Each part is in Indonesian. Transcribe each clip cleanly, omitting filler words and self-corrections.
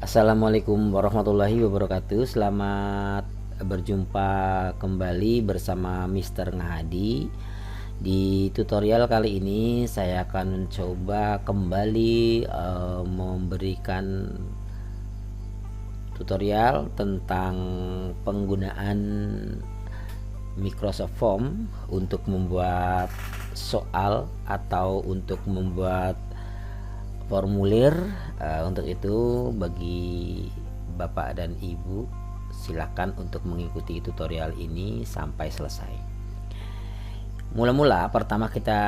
Assalamualaikum warahmatullahi wabarakatuh. Selamat berjumpa kembali bersama Mr. Ngahadi. Di tutorial kali ini saya akan mencoba kembali memberikan tutorial tentang penggunaan Microsoft Form untuk membuat soal atau untuk membuat formulir. Untuk itu bagi Bapak dan Ibu silakan untuk mengikuti tutorial ini sampai selesai. Mula-mula pertama kita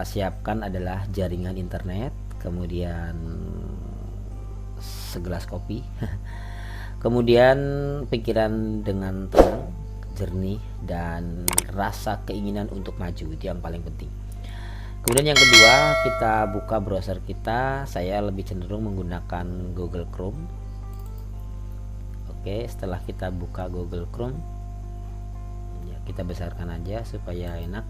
siapkan adalah jaringan internet, kemudian segelas kopi, kemudian pikiran dengan tenang, jernih, dan rasa keinginan untuk maju, itu yang paling penting. Kemudian yang kedua, kita buka browser kita. Saya lebih cenderung menggunakan Google Chrome. Oke, setelah kita buka Google Chrome, ya kita besarkan aja supaya enak.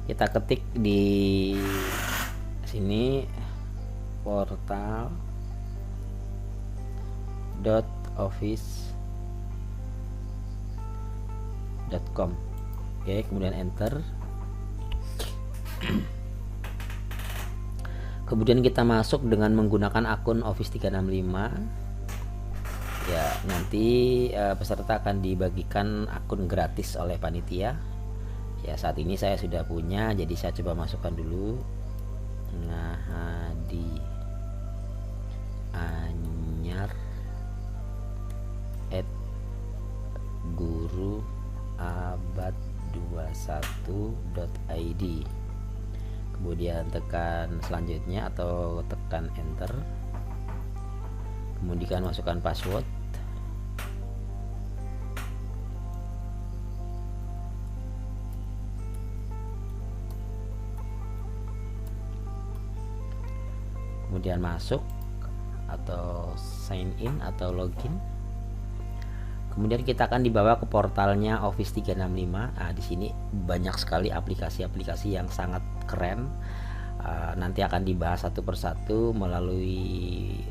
Kita ketik di sini portal.office.com. Oke, kemudian enter. Kemudian kita masuk dengan menggunakan akun Office 365. Ya, nanti peserta akan dibagikan akun gratis oleh panitia. Ya, saat ini saya sudah punya, jadi saya coba masukkan dulu. Ngahadi Anyar @guruabad21.id. Kemudian tekan selanjutnya atau tekan enter, kemudian masukkan password, kemudian masuk atau sign in atau login. Kemudian kita akan dibawa ke portalnya Office 365. Di sini banyak sekali aplikasi-aplikasi yang sangat keren. Nanti akan dibahas satu persatu melalui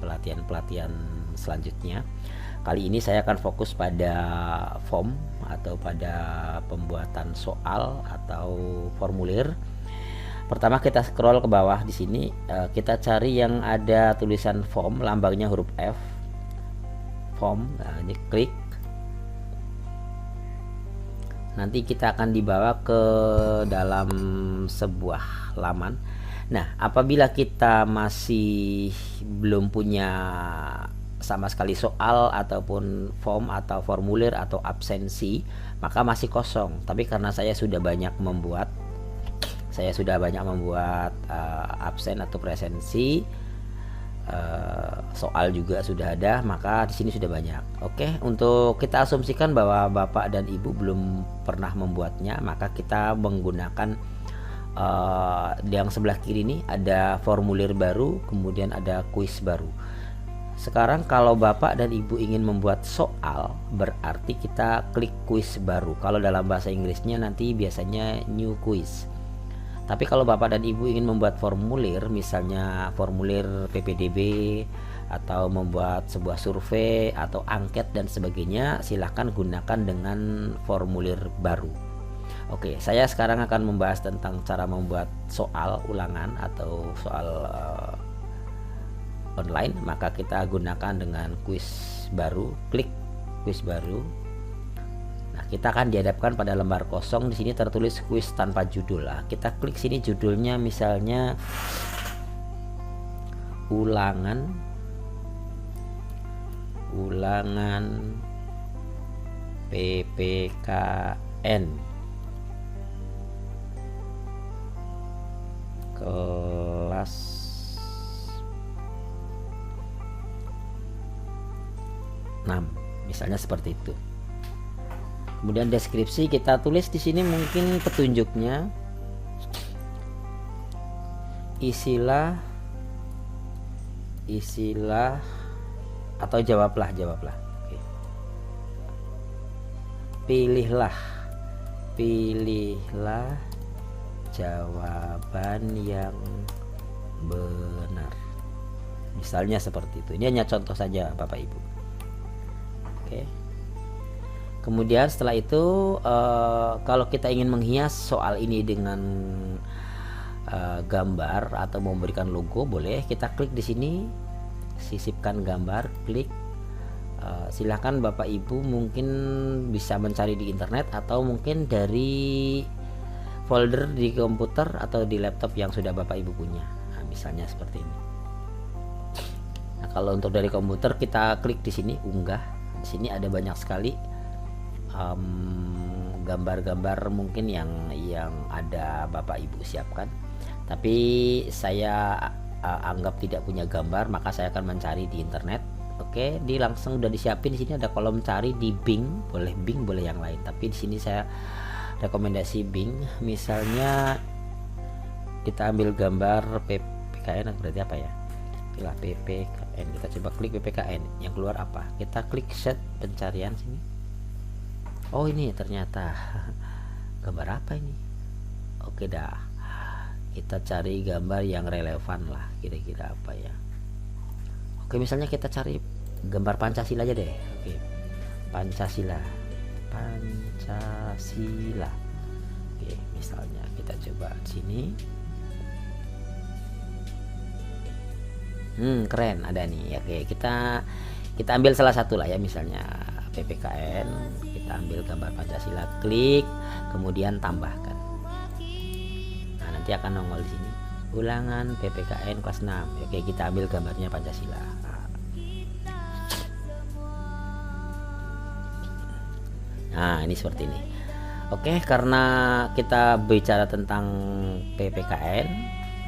pelatihan-pelatihan selanjutnya. Kali ini saya akan fokus pada form atau pada pembuatan soal atau formulir. Pertama kita scroll ke bawah di sini, kita cari yang ada tulisan form, lambangnya huruf F. Form, ini klik. Nanti kita akan dibawa ke dalam sebuah laman. Nah, apabila kita masih belum punya sama sekali soal ataupun form atau formulir atau absensi, maka masih kosong. Tapi karena saya sudah banyak membuat absen atau presensi, soal juga sudah ada, maka di sini sudah banyak. Oke, untuk kita asumsikan bahwa Bapak dan Ibu belum pernah membuatnya, maka kita menggunakan yang sebelah kiri ini ada formulir baru, kemudian ada kuis baru. Sekarang kalau Bapak dan Ibu ingin membuat soal, berarti kita klik kuis baru. Kalau dalam bahasa Inggrisnya nanti biasanya new quiz. Tapi kalau Bapak dan Ibu ingin membuat formulir, misalnya formulir PPDB atau membuat sebuah survei atau angket dan sebagainya, silahkan gunakan dengan formulir baru. Oke, saya sekarang akan membahas tentang cara membuat soal ulangan atau soal online. Maka kita gunakan dengan kuis baru, klik kuis baru. Kita akan dihadapkan pada lembar kosong. Di sini tertulis kuis tanpa judul. Kita klik sini judulnya, misalnya ulangan PPKN kelas 6, misalnya seperti itu. Kemudian deskripsi kita tulis di sini, mungkin petunjuknya isilah atau jawablah. Oke. Pilihlah jawaban yang benar Misalnya seperti itu. Ini hanya contoh saja Bapak Ibu. Oke. Kemudian setelah itu kalau kita ingin menghias soal ini dengan gambar atau memberikan logo, boleh kita klik di sini, sisipkan gambar, klik. Silahkan Bapak Ibu mungkin bisa mencari di internet atau mungkin dari folder di komputer atau di laptop yang sudah Bapak Ibu punya. Nah, misalnya seperti ini. Nah, kalau untuk dari komputer kita klik di sini, unggah. Di sini ada banyak sekali gambar-gambar mungkin yang ada Bapak Ibu siapkan. Tapi saya anggap tidak punya gambar, maka saya akan mencari di internet. Oke, di langsung udah disiapin di sini ada kolom cari di Bing, boleh yang lain. Tapi di sini saya rekomendasi Bing. Misalnya kita ambil gambar PPKN, berarti apa ya? Pilih PPKN, kita coba klik PPKN. Yang keluar apa? Kita klik set pencarian sini. Oh, ini ternyata gambar apa ini? Oke dah, kita cari gambar yang relevan lah, kira-kira apa ya. Oke, misalnya kita cari gambar Pancasila aja deh. Oke, Pancasila. Oke, misalnya kita coba sini. Keren, ada nih. Oke, kita ambil salah satu lah ya, misalnya PPKN. Kita ambil gambar Pancasila, klik, kemudian tambahkan. Nah, nanti akan nongol di sini. Ulangan PPKN kelas 6. Oke, kita ambil gambarnya Pancasila. Nah, ini seperti ini. Oke, karena kita bicara tentang PPKN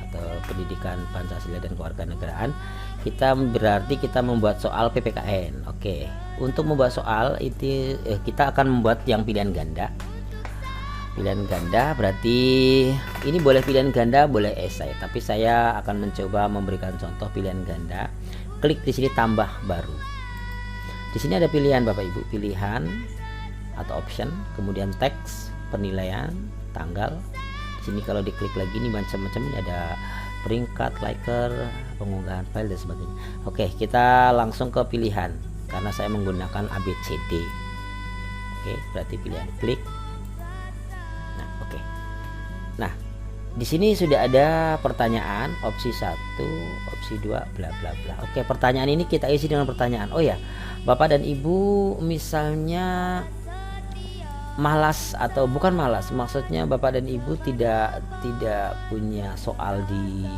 atau Pendidikan Pancasila dan Kewarganegaraan, berarti kita membuat soal PPKN. Oke, untuk membuat soal itu kita akan membuat yang pilihan ganda. Pilihan ganda berarti ini boleh pilihan ganda, boleh esai, tapi saya akan mencoba memberikan contoh pilihan ganda. Klik di sini tambah baru. Di sini ada pilihan Bapak Ibu, pilihan atau option, kemudian teks, penilaian, tanggal. Di sini kalau diklik lagi ini macam-macam, ini ada peringkat, liker, pengunggahan file dan sebagainya. Oke, kita langsung ke pilihan karena saya menggunakan ABCD. Oke, berarti pilihan, klik. Nah, oke. Nah, di sini sudah ada pertanyaan, opsi 1, opsi 2, bla bla bla. Oke, pertanyaan ini kita isi dengan pertanyaan. Oh ya, Bapak dan Ibu misalnya malas, atau bukan malas, maksudnya Bapak dan Ibu tidak punya soal di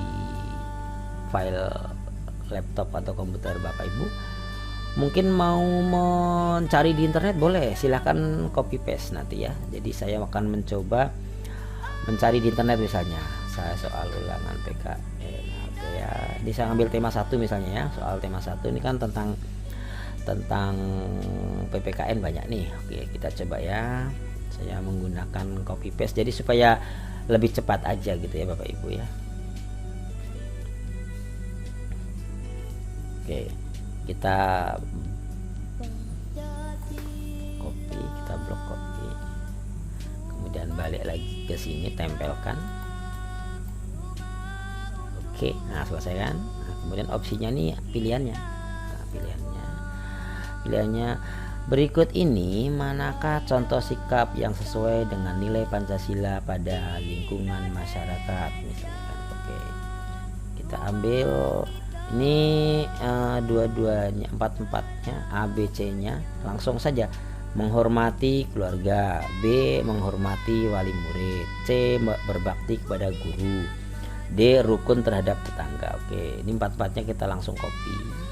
file laptop atau komputer Bapak Ibu, mungkin mau mencari di internet, boleh, silahkan copy paste nanti ya. Jadi saya akan mencoba mencari di internet, misalnya saya soal ulangan PKN. Oke ya, bisa ngambil tema 1 misalnya ya. Soal tema 1 ini kan tentang PPKN banyak nih. Oke, kita coba ya. Saya menggunakan copy paste jadi supaya lebih cepat aja gitu ya Bapak Ibu ya. Oke, kita copy, kita blok copy, kemudian balik lagi ke sini, tempelkan. Oke, nah selesai kan. Nah, kemudian opsinya nih pilihannya. Nah, pilihannya berikut ini, manakah contoh sikap yang sesuai dengan nilai Pancasila pada lingkungan masyarakat misalkan. Oke, kita ambil ini dua-duanya, empat-empatnya, A, B, C nya langsung saja. Menghormati keluarga, B, menghormati wali murid, C, berbakti kepada guru, D, rukun terhadap tetangga. Oke, ini empat-empatnya kita langsung copy.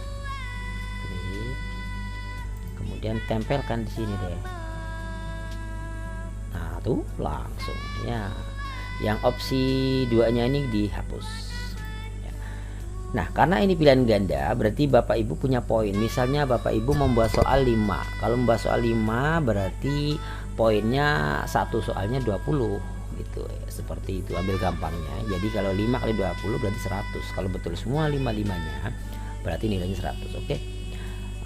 Kemudian tempelkan di sini deh. Nah, tuh langsung ya. Yang opsi 2-nya ini dihapus. Ya. Nah, karena ini pilihan ganda, berarti Bapak Ibu punya poin. Misalnya Bapak Ibu membuat soal 5. Kalau membuat soal 5 berarti poinnya satu soalnya 20 gitu. Seperti itu, ambil gampangnya. Jadi kalau 5 kali 20 berarti 100. Kalau betul semua 5-5-nya berarti nilainya 100. Oke.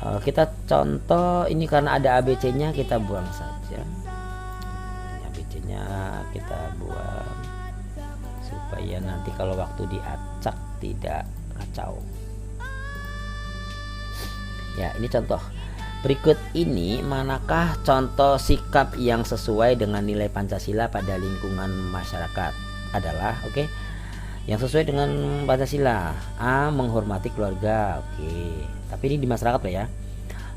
Kita contoh ini karena ada ABC nya kita buang saja. ABC nya kita buang supaya nanti kalau waktu diacak tidak kacau. Ya, ini contoh. Berikut ini manakah contoh sikap yang sesuai dengan nilai Pancasila pada lingkungan masyarakat? Adalah yang sesuai dengan Pancasila. A. Menghormati keluarga. Tapi ini di masyarakat lah ya.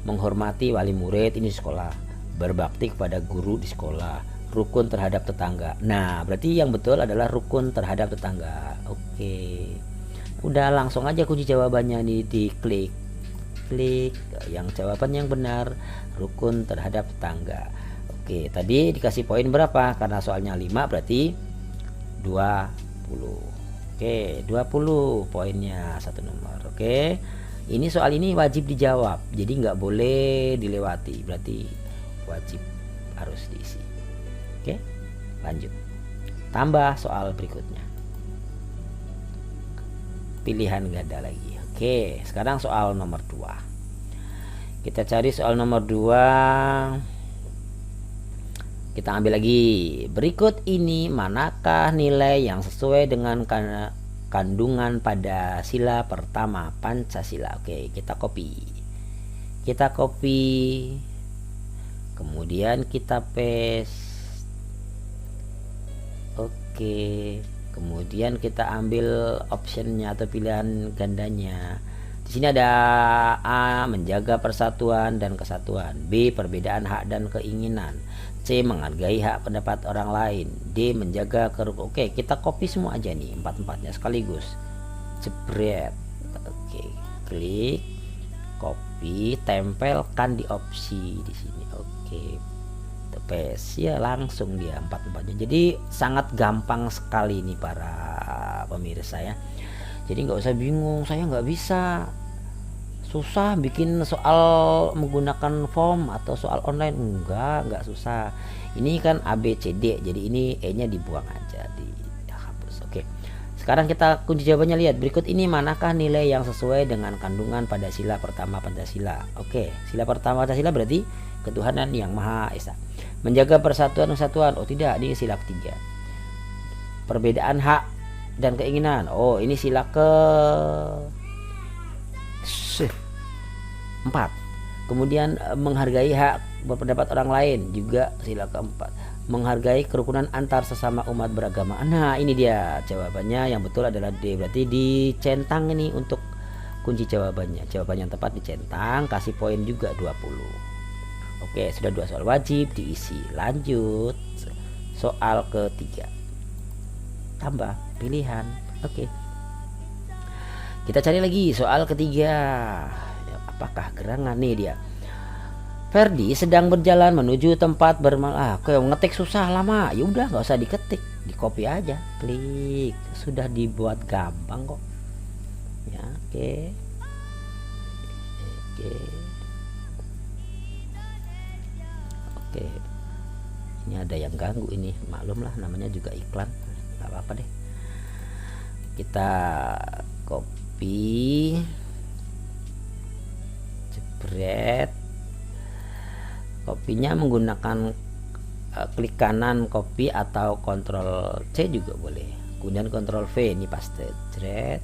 Menghormati wali murid, ini di sekolah. Berbakti kepada guru di sekolah. Rukun terhadap tetangga. Nah, berarti yang betul adalah rukun terhadap tetangga. Udah langsung aja kunci jawabannya nih, diklik yang jawaban yang benar, rukun terhadap tetangga. Tadi dikasih poin berapa? Karena soalnya 5 berarti 20. 20 poinnya, 1 nomor. Ini soal ini wajib dijawab, jadi nggak boleh dilewati, berarti wajib harus diisi. Lanjut. Tambah soal berikutnya. Pilihan ganda lagi. Sekarang soal nomor 2. Kita cari soal nomor 2. Kita ambil lagi. Berikut ini manakah nilai yang sesuai dengan kandungan pada sila pertama Pancasila? Kita copy. Kemudian kita paste. Kemudian kita ambil optionnya atau pilihan gandanya. Di sini ada A. Menjaga persatuan dan kesatuan. B. Perbedaan hak dan keinginan. C. Menghargai hak pendapat orang lain. D. Menjaga kerukunan. Kita copy semua aja nih, 4-4-nya sekaligus. Jebret. Klik, copy, tempelkan di opsi di sini. Paste ya, langsung dia 4-4-nya. Jadi sangat gampang sekali nih para pemirsa ya. Jadi nggak usah bingung, saya nggak bisa, susah bikin soal menggunakan form atau soal online. Nggak susah. Ini kan A B C D, jadi ini E nya dibuang aja, dihapus. Sekarang kita kunci jawabannya, lihat. Berikut ini manakah nilai yang sesuai dengan kandungan pada sila pertama Pancasila? Sila pertama Pancasila berarti ketuhanan yang Maha Esa. Menjaga persatuan dan kesatuan. Tidak, ini sila ketiga. Perbedaan hak dan keinginan. Ini sila ke 4. Kemudian menghargai hak berpendapat orang lain, juga sila keempat. Menghargai kerukunan antar sesama umat beragama. Nah, ini dia jawabannya. Yang betul adalah D. Berarti dicentang ini untuk kunci jawabannya. Jawaban yang tepat dicentang, kasih poin juga 20. Sudah 2 soal wajib diisi. Lanjut soal ketiga. Tambah pilihan. Kita cari lagi soal ketiga. Apakah gerangan? Nih dia. Ferdi sedang berjalan menuju tempat bermalam. Ngetik susah lama. Ya udah, nggak usah diketik, di copy aja, klik. Sudah dibuat gampang kok. Ya, Ini ada yang ganggu ini, maklum lah, namanya juga iklan, nggak apa-apa deh. Kita copy, jebret. Kopinya menggunakan klik kanan copy atau Ctrl C juga boleh. Kemudian Ctrl V, ini paste. Jebret.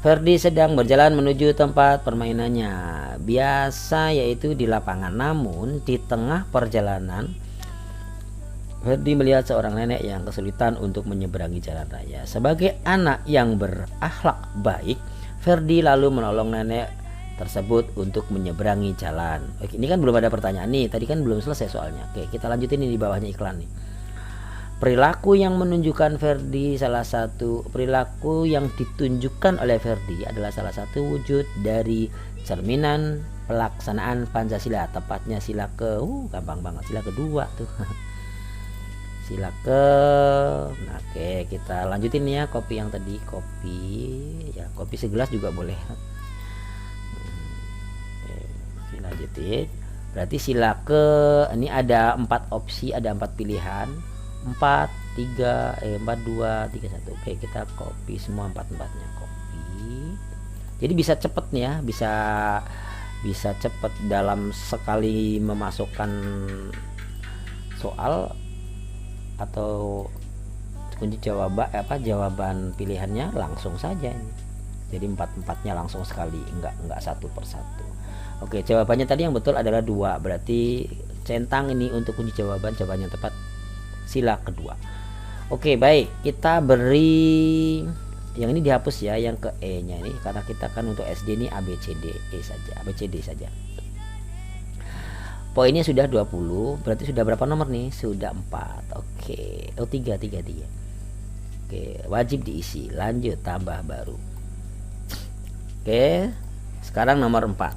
Ferdi sedang berjalan menuju tempat permainannya. Biasa yaitu di lapangan. Namun di tengah perjalanan Ferdi melihat seorang nenek yang kesulitan untuk menyeberangi jalan raya. Sebagai anak yang berakhlak baik, Ferdi lalu menolong nenek tersebut untuk menyeberangi jalan. Ini kan belum ada pertanyaan nih. Tadi kan belum selesai soalnya. Kita lanjutin ini di bawahnya iklan nih. Perilaku yang menunjukkan Ferdi perilaku yang ditunjukkan oleh Ferdi adalah salah satu wujud dari cerminan pelaksanaan Pancasila. Tepatnya sila ke gampang banget, sila kedua tuh. Sila ke. Nah, kita lanjutin ya, kopi yang tadi, kopi segelas juga boleh. Lanjutin. Berarti sila ke ini ada 4 opsi, ada 4 pilihan. 4, 2, 3, 1. Kita copy semua 4-4-nya, copy. Jadi bisa cepet nih ya, bisa cepet dalam sekali memasukkan soal atau kunci jawaban pilihannya langsung saja ini. Jadi 4-4-nya langsung sekali, enggak satu persatu. Oke, jawabannya tadi yang betul adalah 2. Berarti centang ini untuk kunci jawaban yang tepat sila kedua. Oke, baik, kita beri yang ini dihapus ya, yang ke E nya ini, karena kita kan untuk SD ini ABCDE saja, ABCD saja. Poinnya sudah 20, berarti sudah berapa nomor nih? Sudah 4. Oke, oh 3. Oke, wajib diisi. Lanjut, tambah baru. Oke, sekarang nomor 4.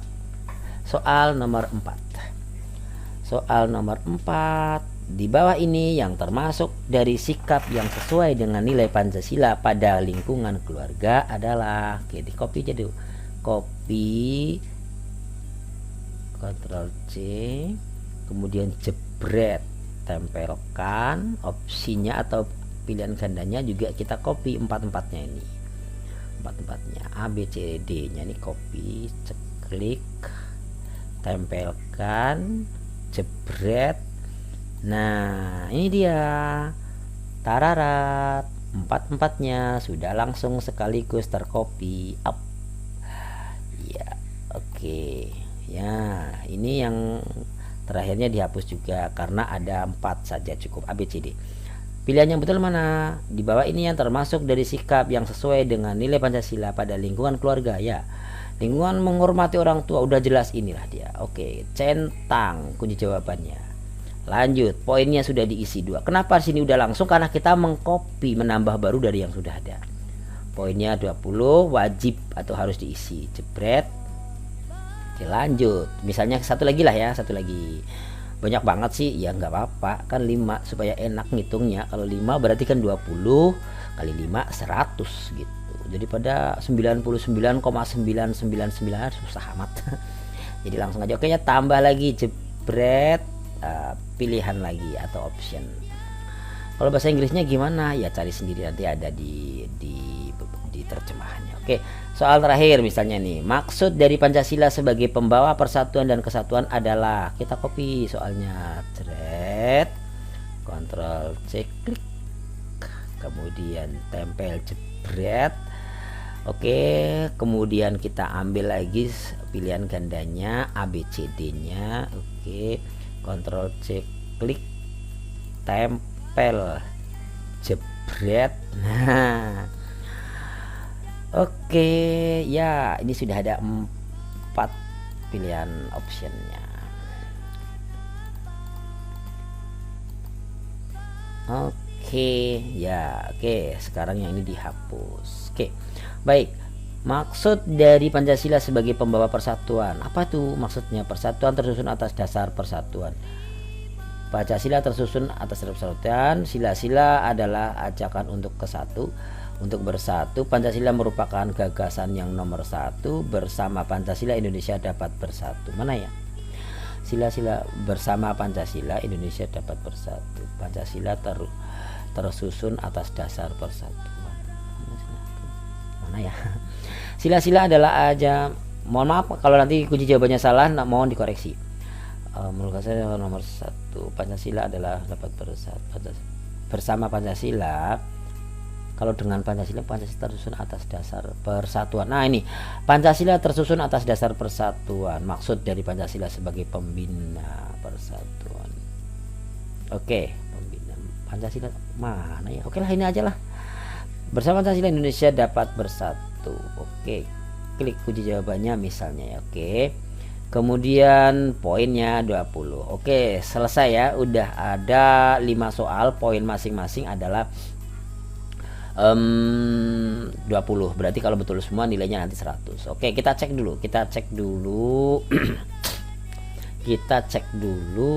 Soal nomor 4. Soal nomor 4. Di bawah ini yang termasuk dari sikap yang sesuai dengan nilai Pancasila pada lingkungan keluarga adalah, oke, di copy aja dulu. Copy, Ctrl C, kemudian jebret, tempelkan opsinya atau pilihan gandanya juga kita copy empat-empatnya ini. Empat-empatnya A, B, C, D nya ini copy, klik, tempelkan, jebret. Nah, ini dia. Tararat, empat-empatnya sudah langsung sekaligus tercopy up. Ya, oke. Ya, ini yang terakhirnya dihapus juga karena ada 4 saja cukup ABCD. Pilihan yang betul mana? Di bawah ini yang termasuk dari sikap yang sesuai dengan nilai Pancasila pada lingkungan keluarga. Ya, lingkungan menghormati orang tua, udah jelas, inilah dia. Oke, centang kunci jawabannya. Lanjut, poinnya sudah diisi 2. Kenapa sini udah langsung? Karena kita mengcopy, menambah baru dari yang sudah ada. Poinnya 20, wajib atau harus diisi. Jebret. Oke, lanjut. Misalnya satu lagi lah ya, satu lagi. Banyak banget sih, ya nggak apa-apa. Kan 5 supaya enak ngitungnya. Kalau 5 berarti kan 20 kali 5 100 gitu. Jadi pada 99,999 susah amat. Jadi langsung aja. Oke ya, tambah lagi, jebret, pilihan lagi atau option. Kalau bahasa Inggrisnya gimana? Ya cari sendiri, nanti ada di terjemahannya. Oke, soal terakhir misalnya nih, maksud dari Pancasila sebagai pembawa persatuan dan kesatuan adalah, kita copy soalnya, thread, Ctrl C, klik, kemudian tempel, jebret. Oke, kemudian kita ambil lagi pilihan gandanya, ABCD nya. Oke, Ctrl C, klik, tempel, jebret. Nah, oke, ya ini sudah ada 4 pilihan optionnya. Oke, ya oke, sekarang yang ini dihapus. Oke, baik. Maksud dari Pancasila sebagai pembawa persatuan, apa tuh maksudnya? Persatuan tersusun atas dasar persatuan. Pancasila tersusun atas dasar persatuan. Sila-sila adalah ajakan untuk bersatu. Pancasila merupakan gagasan yang nomor 1. Bersama Pancasila Indonesia dapat bersatu. Mana ya? Sila-sila bersama Pancasila Indonesia dapat bersatu. Pancasila tersusun atas dasar persatuan. Mana ya? Sila-sila adalah mohon maaf kalau nanti kunci jawabannya salah, mohon dikoreksi. Menurut saya nomor 1, Pancasila adalah dapat bersatu. Bersama Pancasila. Kalau dengan Pancasila tersusun atas dasar persatuan. Nah ini, Pancasila tersusun atas dasar persatuan. Maksud dari Pancasila sebagai pembina persatuan. Oke, pembina Pancasila mana ya? Oke lah, ini aja lah. Bersama Pancasila Indonesia dapat bersatu. Oke, klik kunci jawabannya misalnya ya. Oke, kemudian poinnya 20. Oke, selesai ya. Udah ada 5 soal. Poin masing-masing adalah 20. Berarti kalau betul semua nilainya nanti 100. Oke, kita cek dulu. Kita cek dulu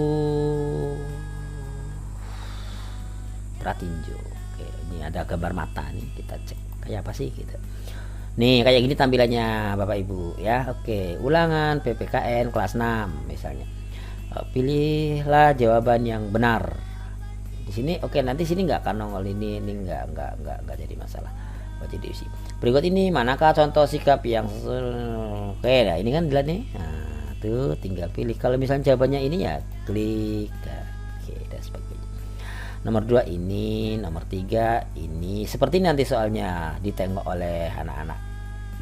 pratinjo. Oke, ini ada gambar mata nih, kita cek kayak apa sih gitu. Nih kayak gini tampilannya Bapak Ibu ya. Oke, ulangan PPKN kelas 6 misalnya. Pilihlah jawaban yang benar. Di sini oke, nanti sini nggak akan nongol ini nggak jadi masalah. Jadi diisi. Berikut ini manakah contoh sikap yang oke, nah ini kan dilihat nih. Nah, tuh tinggal pilih. Kalau misalnya jawabannya ini ya klik. Oke, dan sebagainya. Nomor 2 ini, nomor 3 ini. Seperti ini nanti soalnya ditengok oleh anak-anak.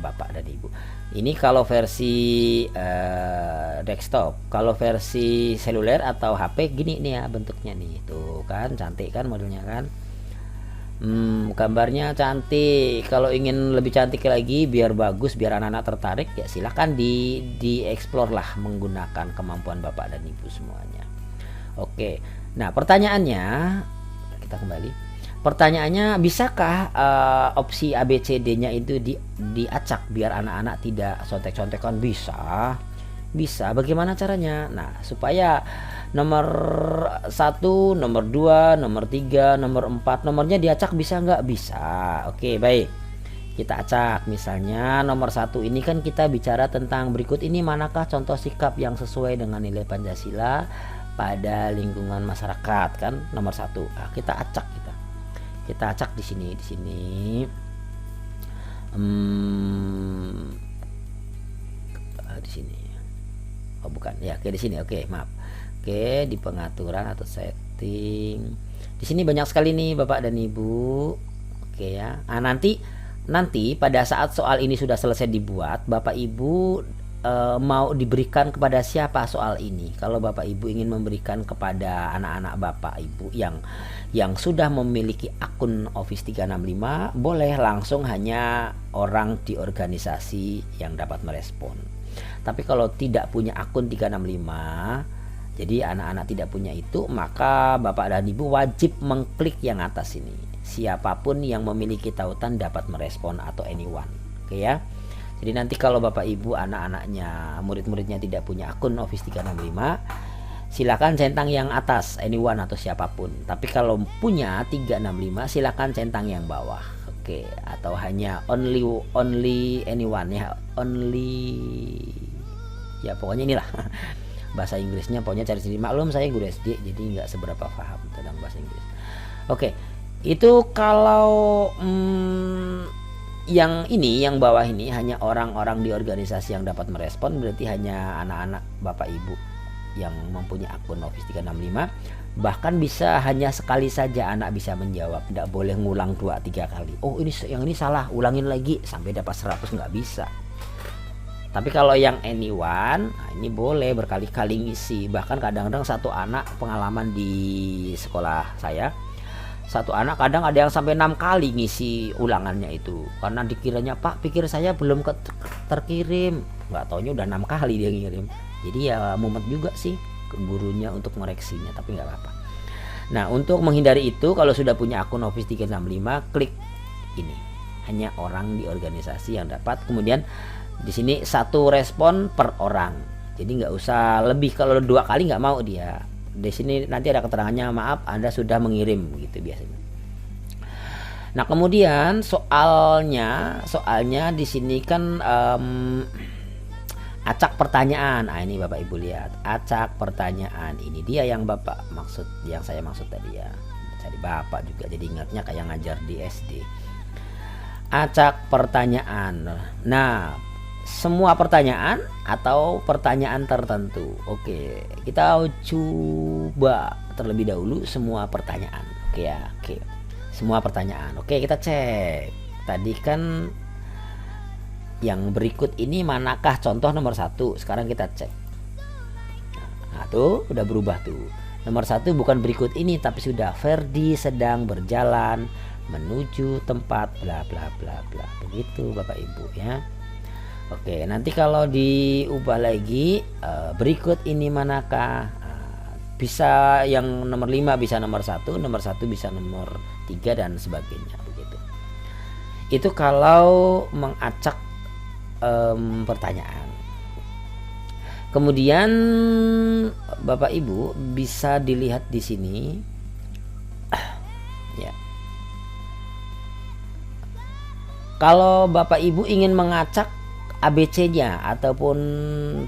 bapak dan ibu. Ini kalau versi desktop. Kalau versi seluler atau HP gini nih ya bentuknya nih. Tuh kan cantik kan modelnya kan. Gambarnya cantik. Kalau ingin lebih cantik lagi biar bagus, biar anak-anak tertarik, ya silahkan di explore lah menggunakan kemampuan bapak dan ibu semuanya. Oke. Nah, pertanyaannya kita kembali. Pertanyaannya, bisakah opsi ABCD-nya itu diacak biar anak-anak tidak contek-contekan? Bisa. Bagaimana caranya? Nah, supaya nomor 1, nomor 2, nomor 3, nomor 4 nomornya diacak bisa nggak? Bisa. Oke, baik. Kita acak. Misalnya nomor 1 ini kan kita bicara tentang berikut ini manakah contoh sikap yang sesuai dengan nilai Pancasila pada lingkungan masyarakat, kan nomor 1. Nah, kita acak kita acak di sini di sini. Oh bukan ya, oke di sini. Oke, maaf. Oke, di pengaturan atau setting. Di sini banyak sekali nih Bapak dan Ibu. Oke ya. Nah, nanti pada saat soal ini sudah selesai dibuat, Bapak Ibu mau diberikan kepada siapa soal ini? Kalau Bapak Ibu ingin memberikan kepada anak-anak Bapak Ibu yang sudah memiliki akun Office 365, boleh langsung hanya orang di organisasi yang dapat merespon. Tapi kalau tidak punya akun 365, jadi anak-anak tidak punya itu, maka Bapak dan Ibu wajib mengklik yang atas ini. Siapapun yang memiliki tautan dapat merespon atau anyone. Oke ya. Jadi nanti kalau Bapak Ibu anak-anaknya, murid-muridnya tidak punya akun Office 365, silakan centang yang atas, anyone atau siapapun. Tapi kalau punya 365, silakan centang yang bawah. Oke, atau hanya only anyone ya, only ya pokoknya inilah. Bahasa Inggrisnya pokoknya cari sendiri. Maklum saya guru SD jadi nggak seberapa paham tentang bahasa Inggris. Oke, itu kalau yang bawah ini hanya orang-orang di organisasi yang dapat merespon, berarti hanya anak-anak Bapak Ibu yang mempunyai akun Office 365. Bahkan bisa hanya sekali saja anak bisa menjawab, tidak boleh ngulang 2-3 kali. Oh ini yang ini salah, ulangin lagi sampai dapat 100, nggak bisa. Tapi kalau yang anyone, nah ini boleh berkali-kali ngisi. Bahkan kadang-kadang satu anak, pengalaman di sekolah saya, satu anak kadang ada yang sampai 6 kali ngisi ulangannya itu, karena dikiranya Pak pikir saya belum terkirim, nggak taunya udah 6 kali dia ngirim. Jadi ya mumet juga sih ke gurunya untuk ngoreksinya, tapi nggak apa-apa. Nah, untuk menghindari itu, kalau sudah punya akun Office 365, klik ini, hanya orang di organisasi yang dapat. Kemudian di sini 1 respon per orang, jadi nggak usah lebih. Kalau 2 kali nggak mau dia. Di sini nanti ada keterangannya, maaf Anda sudah mengirim, gitu biasanya. Nah, kemudian soalnya di sini kan acak pertanyaan. Nah, ini Bapak Ibu lihat, acak pertanyaan. Ini dia yang saya maksud tadi ya. Jadi Bapak juga jadi ingatnya kayak ngajar di SD. Acak pertanyaan. Nah, semua pertanyaan atau pertanyaan tertentu. Oke, kita coba terlebih dahulu semua pertanyaan. Oke ya, oke. Semua pertanyaan. Oke, kita cek. Tadi kan yang berikut ini manakah contoh nomor 1? Sekarang kita cek. Nah, tuh udah berubah tuh. Nomor 1 bukan berikut ini, tapi sudah Ferdi sedang berjalan menuju tempat bla bla bla bla. Begitu Bapak Ibu ya. Oke, nanti kalau diubah lagi, berikut ini manakah? Bisa yang nomor 5 bisa nomor 1, nomor 1 bisa nomor 3 dan sebagainya begitu. Itu kalau mengacak pertanyaan. Kemudian Bapak Ibu bisa dilihat di sini. Ya. Kalau Bapak Ibu ingin mengacak ABC-nya ataupun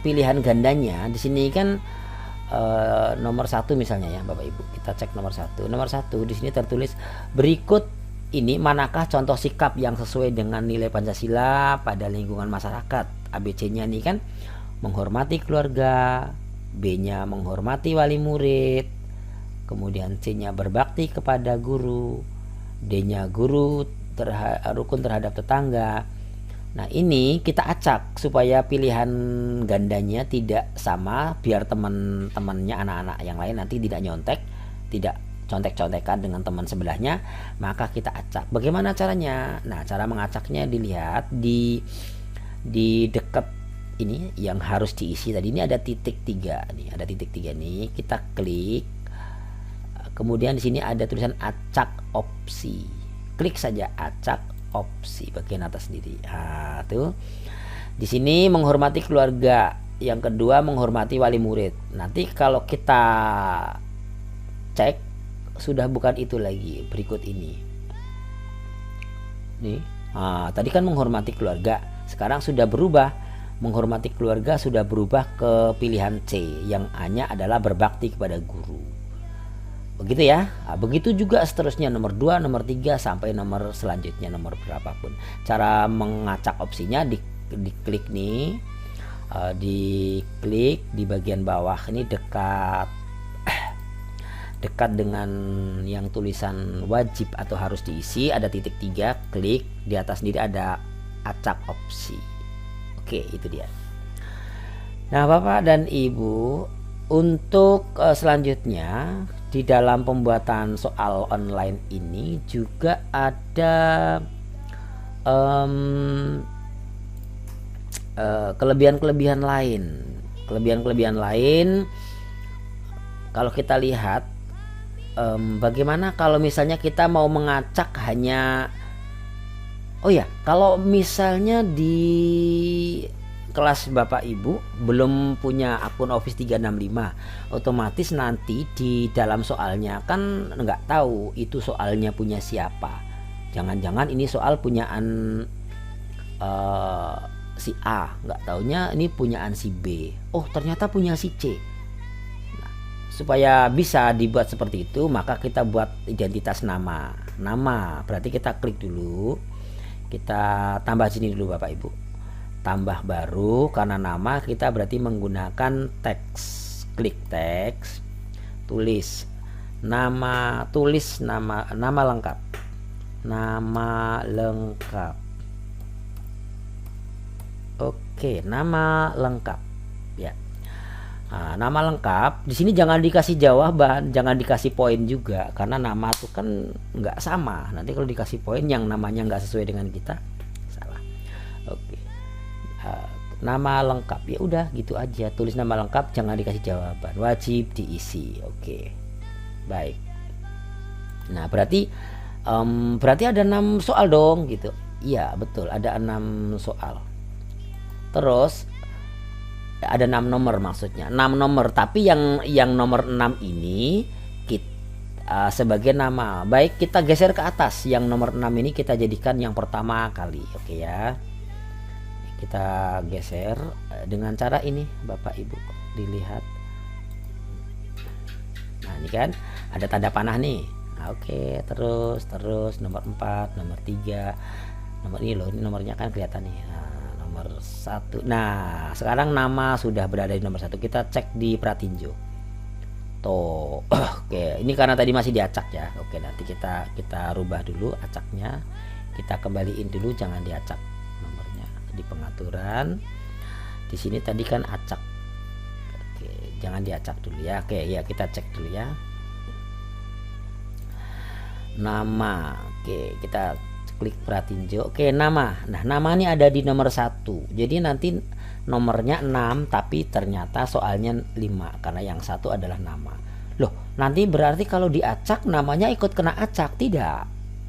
pilihan gandanya, di sini kan nomor 1 misalnya ya Bapak Ibu. Kita cek nomor 1. Nomor 1 di sini tertulis berikut ini manakah contoh sikap yang sesuai dengan nilai Pancasila pada lingkungan masyarakat. ABC-nya nih kan menghormati keluarga, B-nya menghormati wali murid, kemudian C-nya berbakti kepada guru, D-nya rukun terhadap tetangga, Nah ini kita acak supaya pilihan gandanya tidak sama, biar teman-temannya anak-anak yang lain nanti tidak nyontek, tidak contek-contekan dengan teman sebelahnya. Maka kita acak. Bagaimana caranya? Nah cara mengacaknya dilihat di dekat ini yang harus diisi tadi, ini ada titik 3 nih, ada titik 3 nih, kita klik. Kemudian di sini ada tulisan acak opsi, klik saja acak opsi bagian atas sendiri. Nah, tuh. Di sini menghormati keluarga, yang kedua menghormati wali murid. Nanti kalau kita cek sudah bukan itu lagi, berikut ini. Nih. Nah, tadi kan menghormati keluarga, sekarang sudah berubah. Menghormati keluarga sudah berubah ke pilihan C, yang A-nya adalah berbakti kepada guru. Begitu ya. Nah, begitu juga seterusnya nomor 2, nomor 3 sampai nomor selanjutnya, nomor berapapun. Cara mengacak opsinya diklik nih. Diklik di bagian bawah ini dekat dengan yang tulisan wajib atau harus diisi, ada titik 3, klik. Di atas sendiri ada acak opsi. Oke, itu dia. Nah, Bapak dan Ibu, untuk selanjutnya di dalam pembuatan soal online ini juga ada kelebihan-kelebihan lain. Kelebihan-kelebihan lain kalau kita lihat, bagaimana kalau misalnya kita mau mengacak hanya, oh ya, kalau misalnya di kelas Bapak Ibu belum punya akun Office 365, otomatis nanti di dalam soalnya kan nggak tahu itu soalnya punya siapa. Jangan-jangan ini soal punyaan si A, nggak taunya ini punyaan si B. Oh ternyata punya si C. Nah, supaya bisa dibuat seperti itu, maka kita buat identitas nama. Nama berarti kita klik dulu. Kita tambah sini dulu Bapak Ibu, tambah baru, karena nama kita berarti menggunakan teks. Klik teks, tulis nama, nama lengkap, nama lengkap. Oke, nama lengkap ya. Nah, nama lengkap di sini jangan dikasih jawaban, jangan dikasih poin juga, karena nama itu kan nggak sama. Nanti kalau dikasih poin yang namanya nggak sesuai dengan kita, salah. Oke, nama lengkap ya udah gitu aja, tulis nama lengkap, jangan dikasih jawaban, wajib diisi. Oke, baik. Nah berarti ada 6 soal dong gitu. Iya betul, ada 6 soal. Terus ada 6 nomor, maksudnya 6 nomor, tapi yang nomor 6 ini kita sebagai nama. Baik, kita geser ke atas, yang nomor 6 ini kita jadikan yang pertama kali. Oke ya, kita geser dengan cara ini Bapak Ibu, dilihat. Nah ini kan ada tanda panah nih. Nah, oke, terus nomor 4, nomor 3, nomor ini loh, ini nomornya kan kelihatan nih. Nomor 1. Nah sekarang nama sudah berada di nomor 1. Kita cek di pratinjo tuh. Oke, ini karena tadi masih diacak ya. Oke, nanti kita rubah dulu acaknya, kita kembaliin dulu, jangan diacak nomornya di pengaturan. Di sini tadi kan acak. Oke, jangan diacak dulu ya. Oke ya, kita cek dulu ya nama. Oke, kita klik pratinjo. Oke, nama. Nah nama ini ada di nomor 1, jadi nanti nomornya 6 tapi ternyata soalnya 5 karena yang 1 adalah nama. Loh, nanti berarti kalau diacak namanya ikut kena acak? Tidak,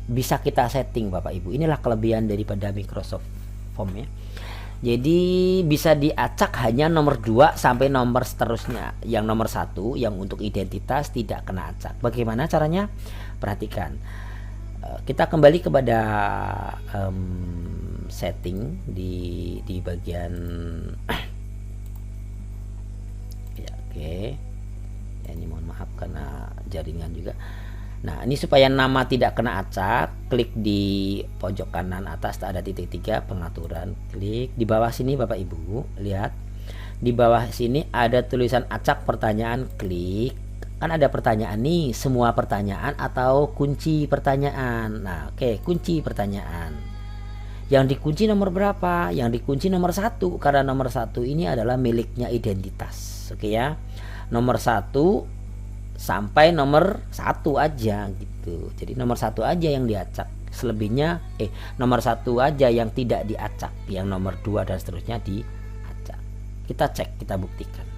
bisa kita setting Bapak Ibu. Inilah kelebihan daripada Microsoft Form ya. Jadi bisa diacak hanya nomor 2 sampai nomor seterusnya. Yang nomor 1 yang untuk identitas tidak kena acak. Bagaimana caranya? Perhatikan. Kita kembali kepada setting di bagian ya, oke ya, ini mohon maaf karena jaringan juga. Nah ini supaya nama tidak kena acak, klik di pojok kanan atas ada titik 3 pengaturan, klik di bawah sini Bapak Ibu, lihat di bawah sini ada tulisan acak pertanyaan, klik. Kan ada pertanyaan nih, semua pertanyaan atau kunci pertanyaan. Nah oke, kunci pertanyaan. Yang dikunci nomor berapa? Yang dikunci nomor 1, karena nomor 1 ini adalah miliknya identitas. Oke ya. Nomor 1 sampai nomor 1 aja gitu. Jadi nomor 1 aja yang diacak. Selebihnya nomor 1 aja yang tidak diacak. Yang nomor 2 dan seterusnya diacak. Kita cek, kita buktikan.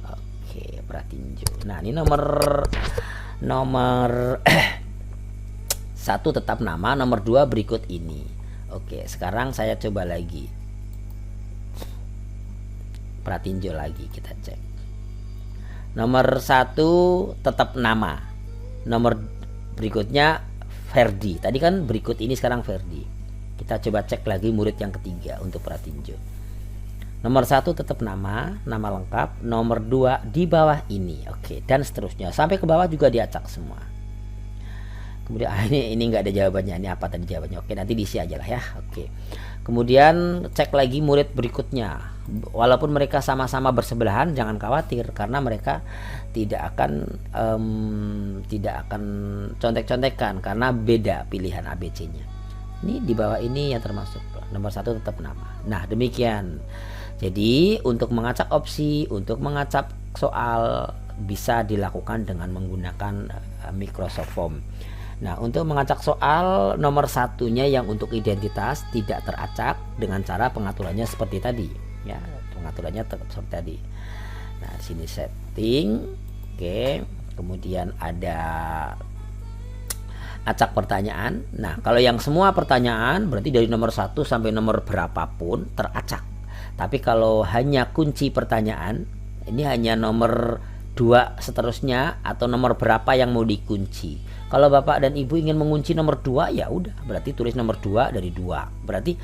Oke, pratinjo. Nah, ini nomor 1 tetap nama, nomor 2 berikut ini. Oke, sekarang saya coba lagi. Pratinjo lagi, kita cek. Nomor 1 tetap nama. Nomor berikutnya Ferdi. Tadi kan berikut ini, sekarang Ferdi. Kita coba cek lagi murid yang ketiga untuk pratinjo. Nomor 1 tetap nama lengkap. Nomor 2 di bawah ini. Oke, dan seterusnya. Sampai ke bawah juga diacak semua. Kemudian ini nggak ada jawabannya. Ini apa tadi jawabannya? Oke, nanti diisi aja lah ya. Oke. Kemudian cek lagi murid berikutnya. Walaupun mereka sama-sama bersebelahan, jangan khawatir karena mereka tidak akan contek-contekan karena beda pilihan ABC-nya. Ini di bawah ini yang termasuk. Nomor 1 tetap nama. Nah, demikian. Jadi untuk mengacak opsi, untuk mengacak soal bisa dilakukan dengan menggunakan Microsoft Form. Nah, untuk mengacak soal nomor 1-nya yang untuk identitas tidak teracak dengan cara pengaturannya seperti tadi. Ya, pengaturannya tetap seperti tadi. Nah, di sini setting, oke. Kemudian ada acak pertanyaan. Nah, kalau yang semua pertanyaan berarti dari nomor 1 sampai nomor berapapun teracak. Tapi kalau hanya kunci pertanyaan, ini hanya nomor 2 seterusnya atau nomor berapa yang mau dikunci. Kalau Bapak dan Ibu ingin mengunci nomor 2, ya udah, berarti tulis nomor 2 dari 2. Berarti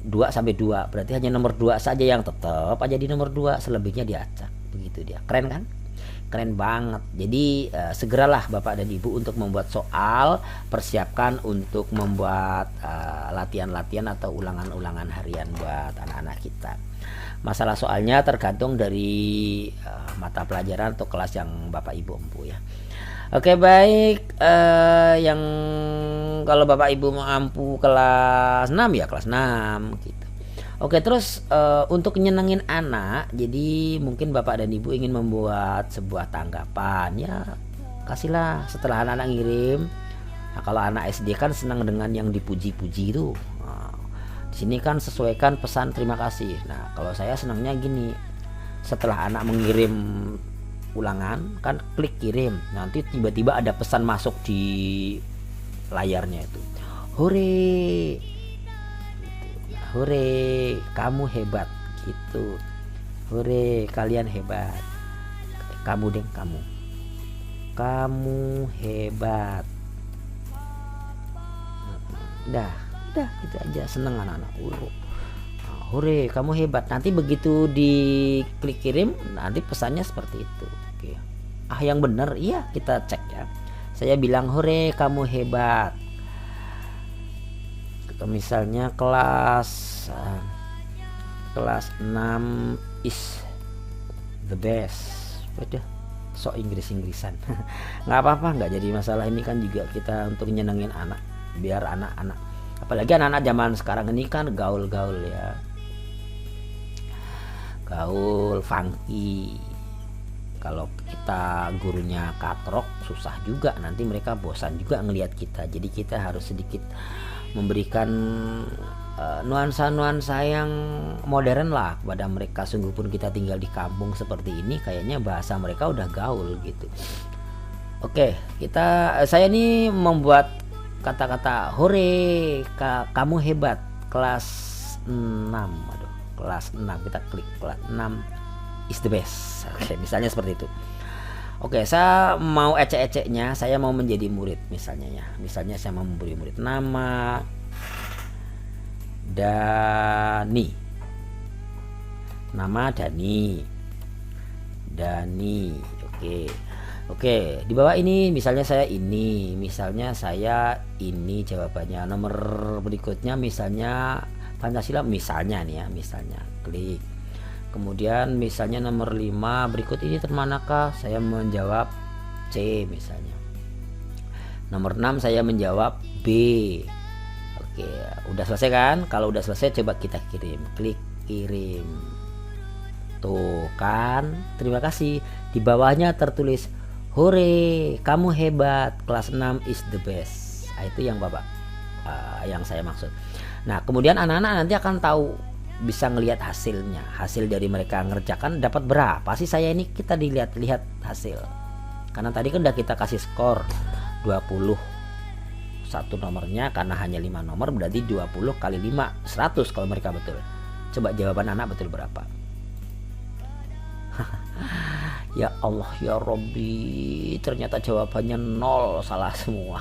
2 sampai 2, berarti hanya nomor 2 saja yang tetap aja di nomor 2, selebihnya diacak. Begitu dia. Keren kan? Keren banget. Jadi segeralah Bapak dan Ibu untuk membuat soal, persiapkan untuk membuat latihan-latihan atau ulangan-ulangan harian buat anak-anak kita. Masalah soalnya tergantung dari mata pelajaran atau kelas yang Bapak Ibu empu ya. Oke, baik. Yang kalau Bapak Ibu mampu kelas 6 ya kelas 6 gitu. Oke, terus untuk nyenengin anak, jadi mungkin Bapak dan Ibu ingin membuat sebuah tanggapan ya, kasihlah setelah anak-anak ngirim. Nah, kalau anak SD kan senang dengan yang dipuji-puji itu. Nah, di sini kan sesuaikan pesan terima kasih. Nah, kalau saya senangnya gini, setelah anak mengirim ulangan kan klik kirim, nanti tiba-tiba ada pesan masuk di layarnya itu, hore gitu. Hore, kamu hebat gitu. Hore, kalian hebat. Kamu hebat. Udah gitu aja, seneng anak-anak. Hore, kamu hebat. Nanti begitu diklik kirim, nanti pesannya seperti itu. Oke. Yang benar, iya, kita cek ya. Saya bilang hore, kamu hebat. Misalnya kelas 6 is the best. Udah, sok Inggris-Inggrisan. Nggak apa-apa, nggak jadi masalah. Ini kan juga kita untuk nyenengin anak, biar anak-anak, apalagi anak-anak zaman sekarang ini kan gaul-gaul ya. Gaul, funky. Kalau kita gurunya katrok, susah juga, nanti mereka bosan juga ngelihat kita. Jadi kita harus sedikit memberikan nuansa-nuansa yang modern lah kepada mereka. Sungguh pun kita tinggal di kampung seperti ini, kayaknya bahasa mereka udah gaul gitu. Oke, saya ini membuat kata-kata hore, kamu hebat, kelas 6. Kelas 6, kita klik kelas 6 is the best. Oke, misalnya seperti itu. Oke, saya mau ecek-eceknya, saya mau menjadi murid misalnya ya. Misalnya saya mau memberi murid nama Dani. Nama Dani. Oke, di bawah ini misalnya saya ini jawabannya. Nomor berikutnya misalnya Pancasila misalnya nih ya, misalnya klik. Kemudian misalnya nomor 5 berikut ini termanakah? Saya menjawab C misalnya. Nomor 6 saya menjawab B. Oke, udah selesai kan? Kalau udah selesai coba kita kirim. Klik kirim. Tuh kan, terima kasih. Di bawahnya tertulis, hore, kamu hebat, kelas 6 is the best. Nah, itu yang Bapak yang saya maksud. Nah, kemudian anak-anak nanti akan tahu, bisa ngelihat hasilnya. Hasil dari mereka ngerjakan dapat berapa sih saya ini, kita dilihat-lihat hasil. Karena tadi kan udah kita kasih skor 20. Satu nomornya karena hanya 5 nomor berarti 20 kali 5 100 kalau mereka betul. Coba jawaban anak betul berapa? Ya Allah ya Robbi, ternyata jawabannya 0, salah semua.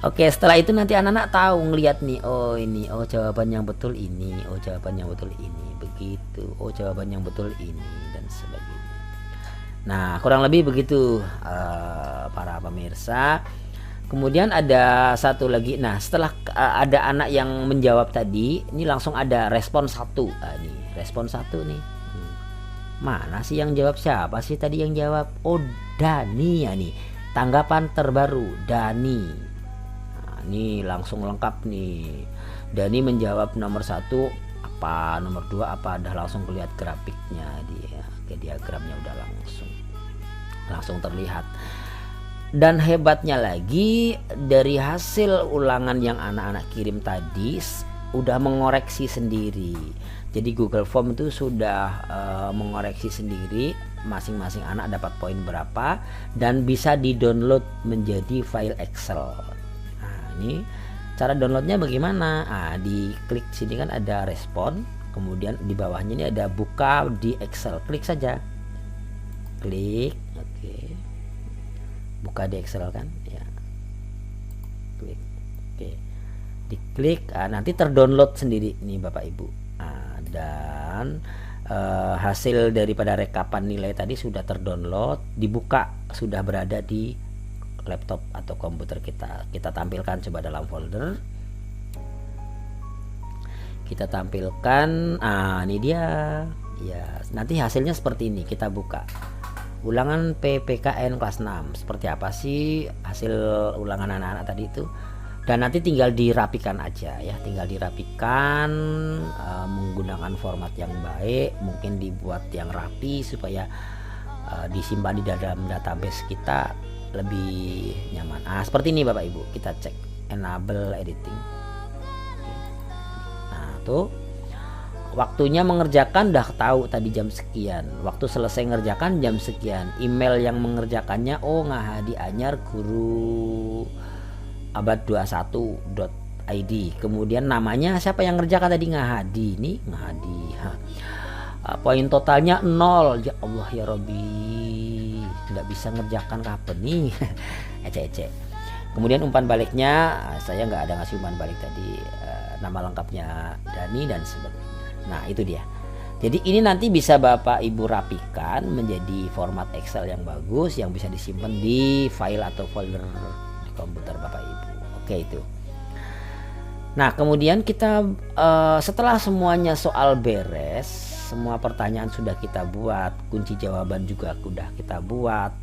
Oke, setelah itu nanti anak-anak tahu ngelihat nih, oh ini, oh jawaban yang betul ini, oh jawaban yang betul ini, begitu, oh jawaban yang betul ini, dan sebagainya. Nah, kurang lebih begitu para pemirsa. Kemudian ada satu lagi. Nah, setelah ada anak yang menjawab tadi, ini langsung ada respon 1. Ini respon 1 nih. Mana sih yang jawab, siapa sih tadi yang jawab? Oh, Dani ya nih. Tanggapan terbaru Dani. Nah, ini langsung lengkap nih. Dani menjawab nomor 1 apa, nomor 2 apa, dah langsung lihat grafiknya dia. Oke, diagramnya udah langsung terlihat. Dan hebatnya lagi, dari hasil ulangan yang anak-anak kirim tadi udah mengoreksi sendiri. Jadi Google Form itu sudah mengoreksi sendiri masing-masing anak dapat poin berapa, dan bisa di-download menjadi file Excel. Nah, ini cara downloadnya bagaimana? Nah, diklik sini kan ada respon, kemudian di bawahnya ini ada buka di Excel. Klik saja. Klik, oke. Buka di Excel kan? Ya. Klik. Oke. Diklik, nanti terdownload sendiri nih Bapak Ibu. Dan hasil daripada rekapan nilai tadi sudah terdownload, dibuka, sudah berada di laptop atau komputer kita. Kita tampilkan coba dalam folder. Kita tampilkan, ini dia. Ya, nanti hasilnya seperti ini. Kita buka. Ulangan PPKN kelas 6. Seperti apa sih hasil ulangan anak-anak tadi itu? Dan nanti tinggal dirapikan aja ya, tinggal dirapikan menggunakan format yang baik, mungkin dibuat yang rapi supaya disimpan di dalam database kita lebih nyaman. Seperti ini Bapak Ibu, kita cek enable editing. Nah, tuh waktunya mengerjakan udah tahu tadi jam sekian, waktu selesai ngerjakan jam sekian, email yang mengerjakannya Ngahadi Anyar guru abad 21.id. kemudian namanya siapa yang ngerjakan tadi, Ngahadi. Nih Ngahadi. Poin totalnya 0. Ya Allah ya Robbi, nggak bisa ngerjakan kapan nih. Ece. Kemudian umpan baliknya saya nggak ada ngasih umpan balik tadi, nama lengkapnya Dani dan sebagainya. Nah, itu dia. Jadi ini nanti bisa Bapak Ibu rapikan menjadi format Excel yang bagus, yang bisa disimpan di file atau folder di komputer Bapak Ibu. Oke, itu. Nah, kemudian kita setelah semuanya soal beres, semua pertanyaan sudah kita buat, kunci jawaban juga sudah kita buat.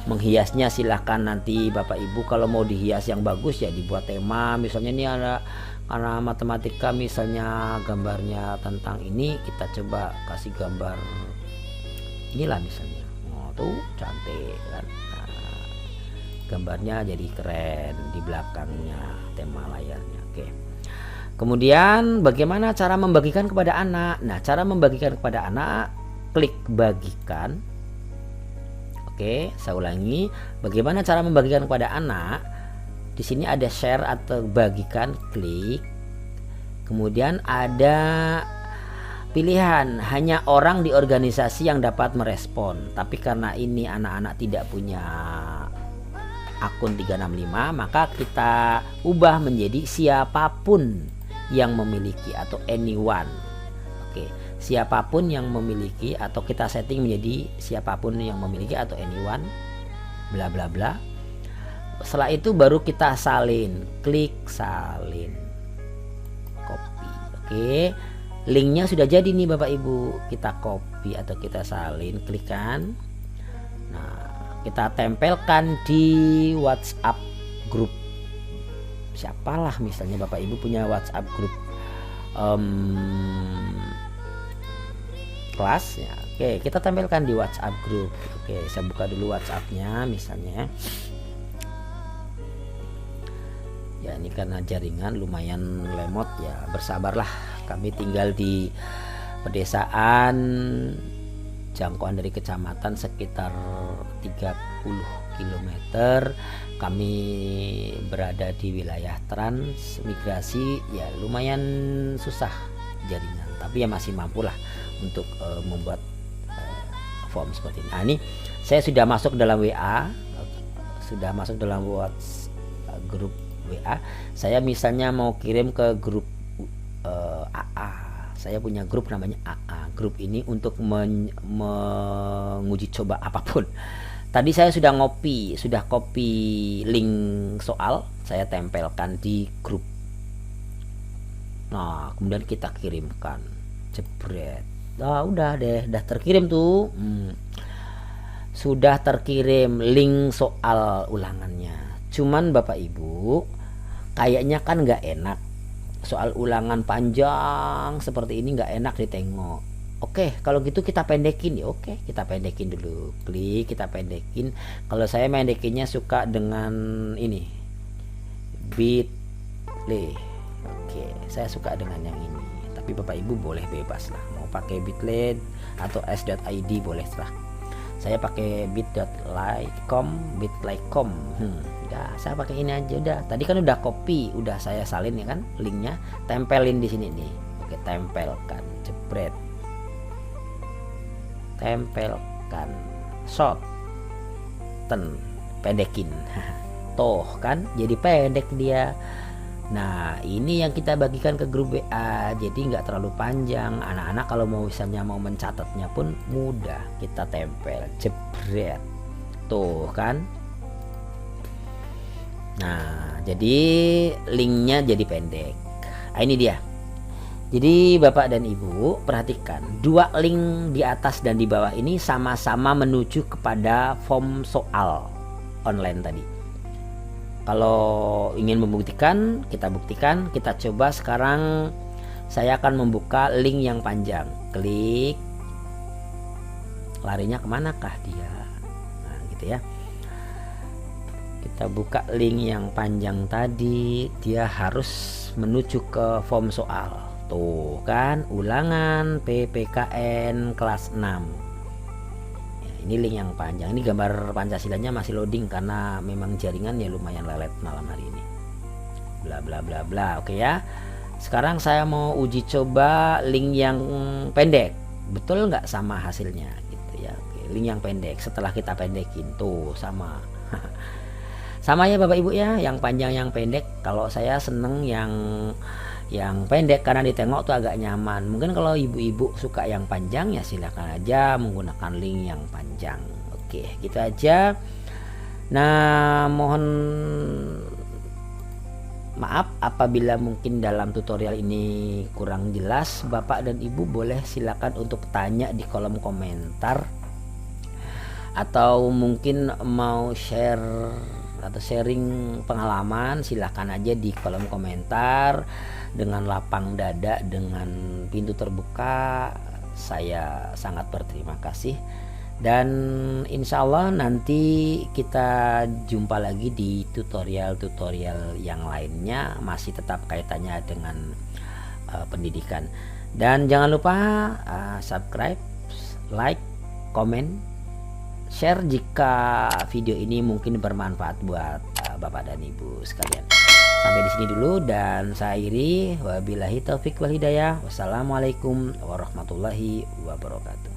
Menghiasnya silahkan nanti Bapak Ibu kalau mau dihias yang bagus ya dibuat tema. Misalnya ini ada karena matematika, misalnya gambarnya tentang ini, kita coba kasih gambar inilah misalnya. Tuh cantik kan. Gambarnya jadi keren di belakangnya tema layarnya. Oke. Kemudian bagaimana cara membagikan kepada anak? Nah, cara membagikan kepada anak, klik bagikan. Oke, saya ulangi. Bagaimana cara membagikan kepada anak? Di sini ada share atau bagikan, klik. Kemudian ada pilihan hanya orang di organisasi yang dapat merespon. Tapi karena ini anak-anak tidak punya akun 365, maka kita ubah menjadi siapapun yang memiliki atau anyone. Oke, siapapun yang memiliki, atau kita setting menjadi siapapun yang memiliki atau anyone bla bla bla. Setelah itu baru kita salin, klik salin, copy. Oke, linknya sudah jadi nih Bapak Ibu, kita copy atau kita salin, klikkan. Nah, kita tempelkan di WhatsApp grup siapalah, misalnya Bapak Ibu punya WhatsApp grup kelas ya, oke, kita tampilkan di WhatsApp grup. Oke, saya buka dulu WhatsAppnya misalnya ya. Ini karena jaringan lumayan lemot ya, bersabarlah, kami tinggal di pedesaan, jangkauan dari kecamatan sekitar 30 km. Kami berada di wilayah transmigrasi ya, lumayan susah jaringan, tapi ya masih mampu lah untuk membuat form seperti ini. Nah, ini saya sudah masuk dalam WA, sudah masuk dalam grup WA. Saya misalnya mau kirim ke grup AA. Saya punya grup namanya AA. Grup ini untuk menguji coba apapun. Tadi saya sudah copy link soal, saya tempelkan di grup. Nah, kemudian kita kirimkan. Jebret. Nah, udah deh, udah terkirim tuh. Sudah terkirim link soal ulangannya. Cuman Bapak Ibu, kayaknya kan nggak enak. Soal ulangan panjang seperti ini nggak enak ditengok. Oke, kalau gitu kita pendekin ya. Oke, kita pendekin dulu. Klik, kita pendekin. Kalau saya pendekinnya suka dengan ini, Bitly. Oke, saya suka dengan yang ini. Tapi Bapak Ibu boleh bebas lah, mau pakai Bitly atau s.id boleh lah. Saya pakai bit.ly.com. Udah, saya pakai ini aja udah. Tadi kan udah copy, udah saya salin ya kan linknya, tempelin di sini nih. Oke, tempelkan, jebret. Tempelkan, pendekin. Toh kan jadi pendek dia. Nah, ini yang kita bagikan ke grup WA, jadi nggak terlalu panjang. Anak-anak kalau misalnya mau mencatatnya pun mudah, kita tempel, jebret. Tuh kan. Nah, jadi linknya jadi pendek. Nah, ini dia. Jadi Bapak dan Ibu perhatikan, dua link di atas dan di bawah ini sama-sama menuju kepada form soal online tadi. Kalau ingin membuktikan, kita buktikan. Kita coba sekarang. Saya akan membuka link yang panjang. Klik. Larinya kemanakah dia? Nah, gitu ya. Kita buka link yang panjang tadi. Dia harus menuju ke form soal. Tuh kan, ulangan PPKN kelas 6. Ini link yang panjang. Ini gambar Pancasilanya masih loading karena memang jaringan ya lumayan lelet malam hari ini. Bla bla bla bla. Oke ya. Sekarang saya mau uji coba link yang pendek. Betul nggak sama hasilnya gitu ya. Oke, link yang pendek setelah kita pendekin tuh sama. Sama ya Bapak Ibu ya, yang panjang yang pendek. Kalau saya seneng yang pendek karena ditengok tuh agak nyaman. Mungkin kalau ibu-ibu suka yang panjang ya silakan aja menggunakan link yang panjang. Oke, gitu aja. Nah, mohon maaf apabila mungkin dalam tutorial ini kurang jelas. Bapak dan Ibu boleh silakan untuk tanya di kolom komentar, atau mungkin mau share atau sharing pengalaman, silahkan aja di kolom komentar dengan lapang dada, dengan pintu terbuka. Saya sangat berterima kasih, dan insya Allah nanti kita jumpa lagi di tutorial-tutorial yang lainnya, masih tetap kaitannya dengan pendidikan. Dan jangan lupa subscribe, like, komen, share jika video ini mungkin bermanfaat buat Bapak dan Ibu sekalian. Sampai di sini dulu dan saya akhiri. Wabillahi taufik wal hidayah. Wassalamualaikum warahmatullahi wabarakatuh.